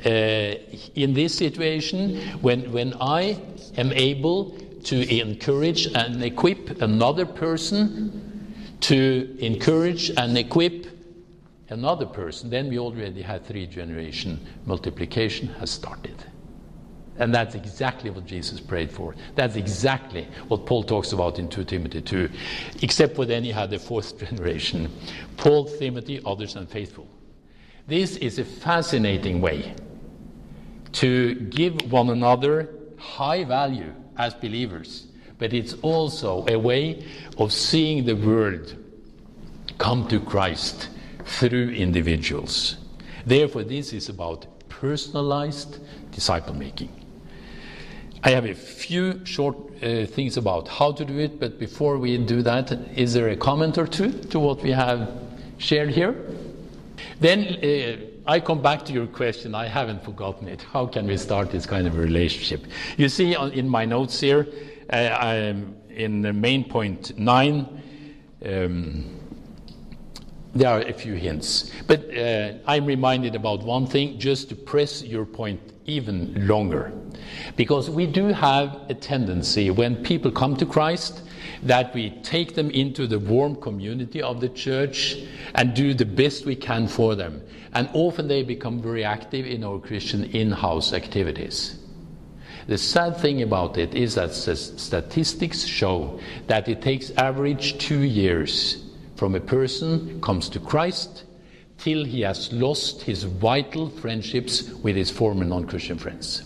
[SPEAKER 1] in this situation, when I am able to encourage and equip another person, to encourage and equip another person, then we already had 3-generation multiplication has started. And that's exactly what Jesus prayed for. That's exactly what Paul talks about in 2 Timothy 2. Except for then he had the 4th generation. Paul, Timothy, others, and faithful. This is a fascinating way to give one another high value as believers. But it's also a way of seeing the world come to Christ through individuals. Therefore, this is about personalized disciple making. I have a few short things about how to do it, but before we do that, is there a comment or two to what we have shared here? Then I come back to your question. I haven't forgotten it. How can we start this kind of relationship? You see in my notes here, in the main point 9, there are a few hints. But I'm reminded about one thing, just to press your point even longer. Because we do have a tendency, when people come to Christ, that we take them into the warm community of the church and do the best we can for them. And often they become very active in our Christian in-house activities. The sad thing about it is that statistics show that it takes average 2 years from a person comes to Christ till he has lost his vital friendships with his former non-Christian friends.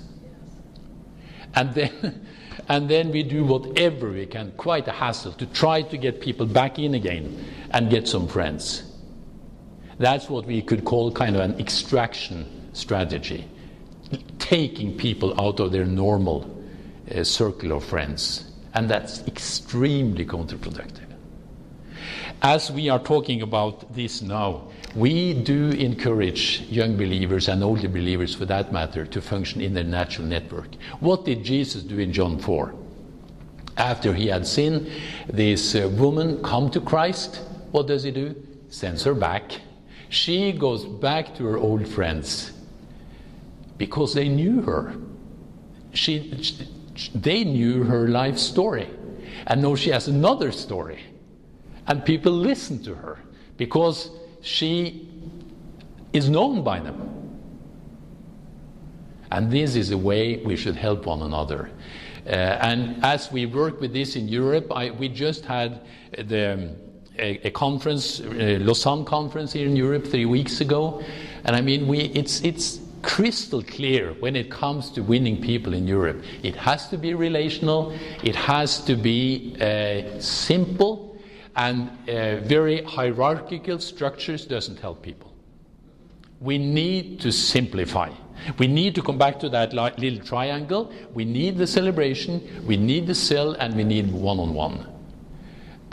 [SPEAKER 1] And then we do whatever we can, quite a hassle, to try to get people back in again and get some friends. That's what we could call kind of an extraction strategy, taking people out of their normal circle of friends. And that's extremely counterproductive. As we are talking about this now, we do encourage young believers and older believers, for that matter, to function in their natural network. What did Jesus do in John 4? After he had seen this woman come to Christ, what does he do? Sends her back. She goes back to her old friends because they knew her. They knew her life story. And now she has another story. And people listen to her because she is known by them. And this is a way we should help one another. And as we work with this in Europe, we just had a conference, Lausanne conference here in Europe 3 weeks ago. And I mean, it's crystal clear when it comes to winning people in Europe. It has to be relational, it has to be simple, and very hierarchical structures doesn't help people. We need to simplify. We need to come back to that little triangle. We need the celebration, we need the cell, and we need one-on-one.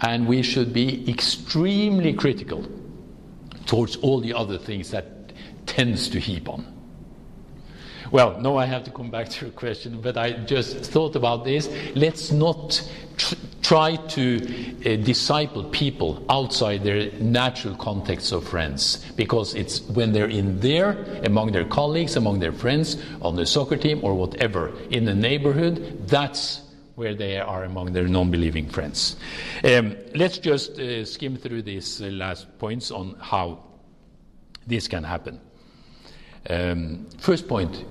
[SPEAKER 1] And we should be extremely critical towards all the other things that tends to heap on. Well, no, I have to come back to your question, but I just thought about this. Let's not try to disciple people outside their natural context of friends, because it's when they're in there, among their colleagues, among their friends, on the soccer team or whatever, in the neighborhood, that's where they are among their non-believing friends. Let's just skim through these last points on how this can happen. First point,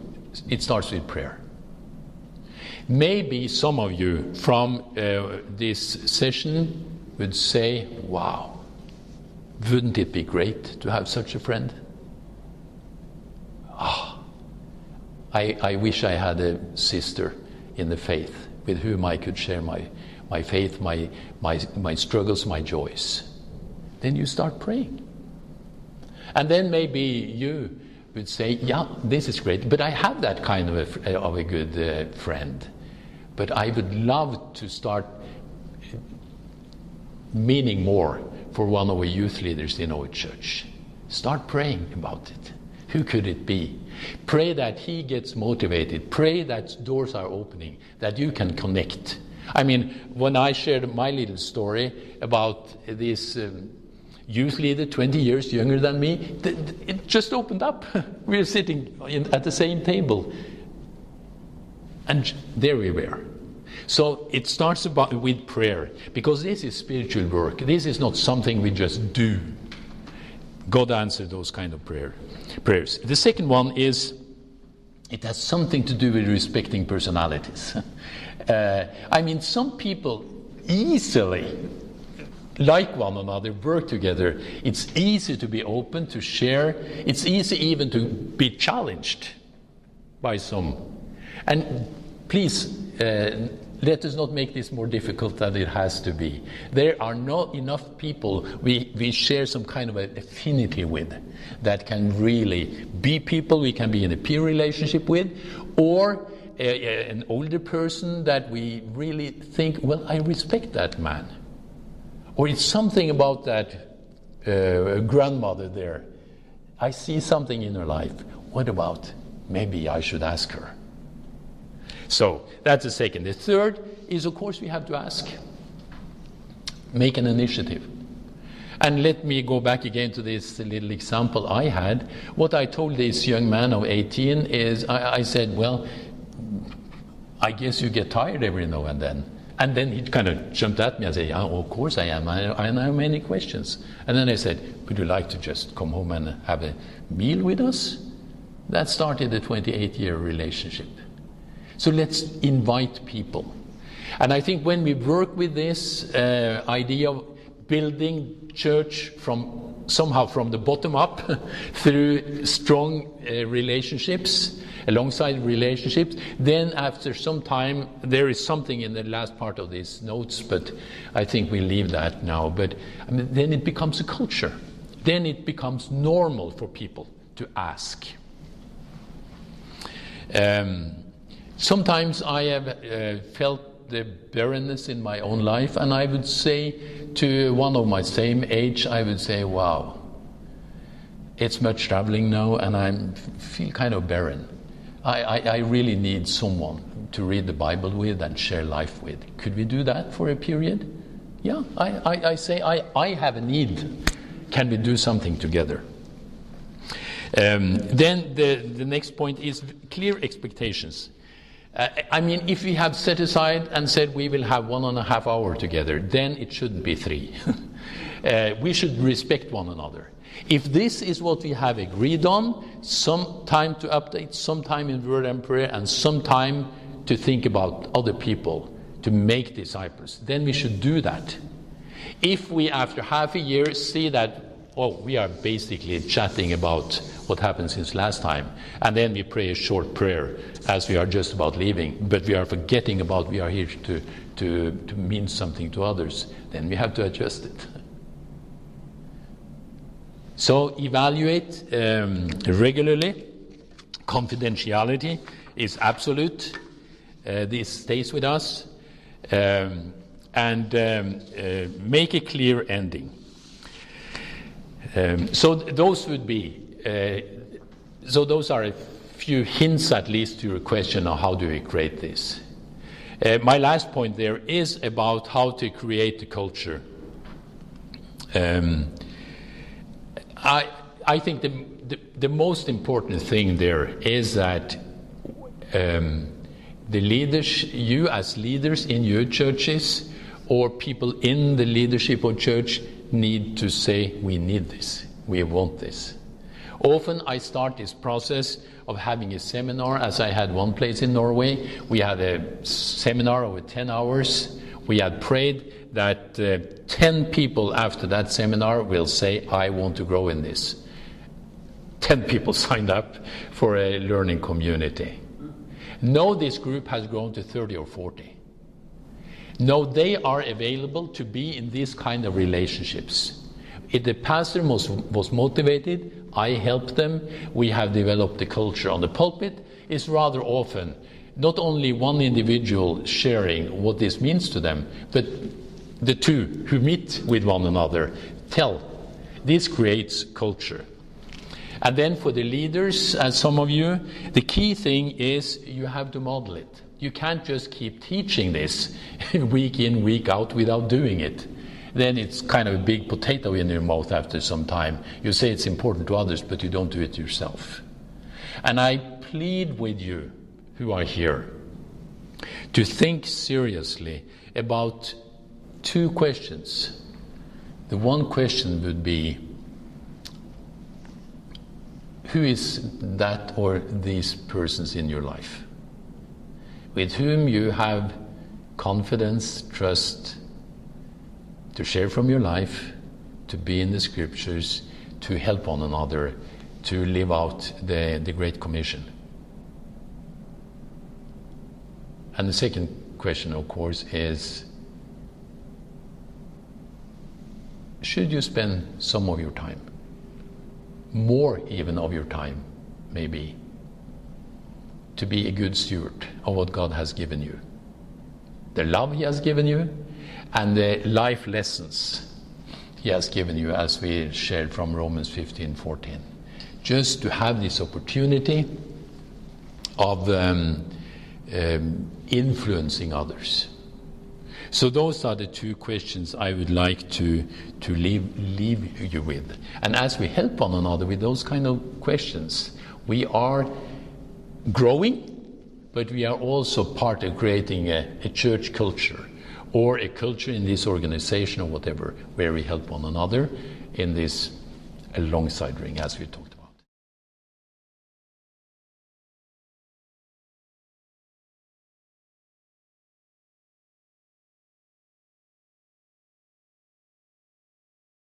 [SPEAKER 1] it starts with prayer. Maybe some of you from this session would say, wow, wouldn't it be great to have such a friend? I wish I had a sister in the faith with whom I could share my faith, my struggles, my joys. Then you start praying. And then maybe you would say, yeah, this is great, but I have that kind of a good friend. But I would love to start meaning more for one of our youth leaders in our church. Start praying about it. Who could it be? Pray that he gets motivated. Pray that doors are opening, that you can connect. I mean, when I shared my little story about this youth leader, 20 years younger than me, it just opened up. We were sitting at the same table. And there we were. So it starts with prayer, because this is spiritual work. This is not something we just do. God answered those kind of prayers. The second one is, it has something to do with respecting personalities. I mean, some people easily like one another, work together. It's easy to be open, to share. It's easy even to be challenged by some. And please, let us not make this more difficult than it has to be. There are not enough people we share some kind of an affinity with that can really be people we can be in a peer relationship with, or an older person that we really think, well, I respect that man. Or it's something about that grandmother there. I see something in her life. What about, maybe I should ask her. So that's the second. The third is, of course, we have to ask. Make an initiative. And let me go back again to this little example I had. What I told this young man of 18 is, I said, well, I guess you get tired every now and then. And then he kind of jumped at me and said, yeah, of course I am. I have many questions. And then I said, would you like to just come home and have a meal with us? That started a 28-year relationship. So let's invite people. And I think when we work with this idea of building church somehow from the bottom up through strong relationships, alongside relationships, then after some time, there is something in the last part of these notes, but I think we leave that now. But I mean, then it becomes a culture. Then it becomes normal for people to ask. Sometimes I have felt the barrenness in my own life, and I would say to one of my same age, I would say, wow, it's much traveling now, and I feel kind of barren. I really need someone to read the Bible with and share life with. Could we do that for a period? Yeah, I say I have a need. Can we do something together? Then the next point is clear expectations. I mean, if we have set aside and said we will have 1.5 hours together, then it shouldn't be 3. We should respect one another. If this is what we have agreed on, some time to update, some time in word and prayer, and some time to think about other people, to make disciples, then we should do that. If we, after half a year, see that, oh, we are basically chatting about what happened since last time, and then we pray a short prayer as we are just about leaving, but we are forgetting about we are here to mean something to others, then we have to adjust it. So evaluate regularly. Confidentiality is absolute. This stays with us. And make a clear ending. So those would be, so those are a few hints at least to your question of how do we create this. My last point there is about how to create the culture. I think the most important thing there is that the leaders, you as leaders in your churches or people in the leadership of church need to say, we need this, we want this. Often I start this process of having a seminar, as I had one place in Norway. We had a seminar over 10 hours. We had prayed that 10 people after that seminar will say, I want to grow in this. 10 people signed up for a learning community. Now this group has grown to 30 or 40. Now they are available to be in these kind of relationships. If the pastor was motivated, I helped them. We have developed the culture on the pulpit. It's rather often not only one individual sharing what this means to them, but the two who meet with one another tell. This creates culture. And then for the leaders, as some of you, the key thing is you have to model it. You can't just keep teaching this week in, week out without doing it. Then it's kind of a big potato in your mouth after some time. You say it's important to others, but you don't do it yourself. And I plead with you who are here to think seriously about two questions. The one question would be, who is that or these persons in your life with whom you have confidence, trust to share from your life, to be in the scriptures, to help one another, to live out the Great Commission? And the second question, of course, is, should you spend some of your time, more even of your time, maybe, to be a good steward of what God has given you, the love He has given you, and the life lessons He has given you, as we shared from Romans 15:14. Just to have this opportunity of influencing others. So those are the two questions I would like to leave you with. And as we help one another with those kind of questions, we are growing, but we are also part of creating a church culture, or a culture in this organization or whatever, where we help one another in this alongside ring, as we talked about.